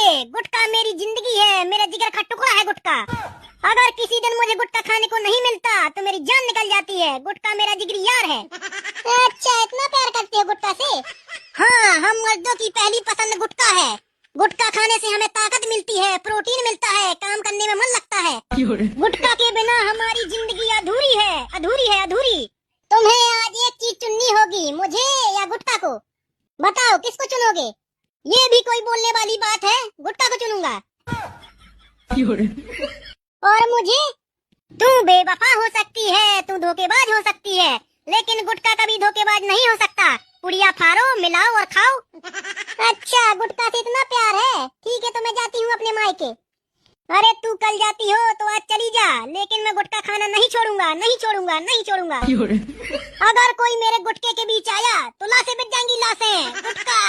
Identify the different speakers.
Speaker 1: लीजिए, गुटखा मेरी जिंदगी है, मेरा जिगर का टुकड़ा है गुटखा। अगर किसी दिन मुझे गुटखा खाने को नहीं मिलता तो मेरी जान निकल जाती है। गुटखा मेरा जिगरी यार है। अच्छा, इतना प्यार करते हो गुटखा से? हाँ, हम मर्दों की पहली पसंद गुटखा है। गुटखा खाने से हमें ताकत मिलती है, प्रोटीन मिलता है, काम करने में मन लगता है। गुटखा के बिना हमारी जिंदगी अधूरी है, अधूरी है, अधूरी। तुम्हें आज एक चीज चुननी होगी, मुझे या गुटखा को। बताओ किसको चुनोगे? ये भी कोई बोलने वाली बात है? गुटखा को चुनूंगा। और मुझे? तू बेवफा हो सकती है, तू धोखेबाज हो सकती है, लेकिन गुटखा कभी धोखेबाज नहीं हो सकता। पुड़िया फाड़ो, मिलाओ और खाओ। अच्छा, गुटखा से इतना प्यार है। ठीक है, तो मैं जाती हूँ अपने मायके। अरे तू कल जाती हो तो आज चली जा, लेकिन मैं गुटखा खाना नहीं छोड़ूंगा, नहीं छोड़ूंगा, नहीं छोड़ूंगा। अगर कोई मेरे गुटके के बीच आया तो लाशें बिक जाएंगी, लाशें। गुटखा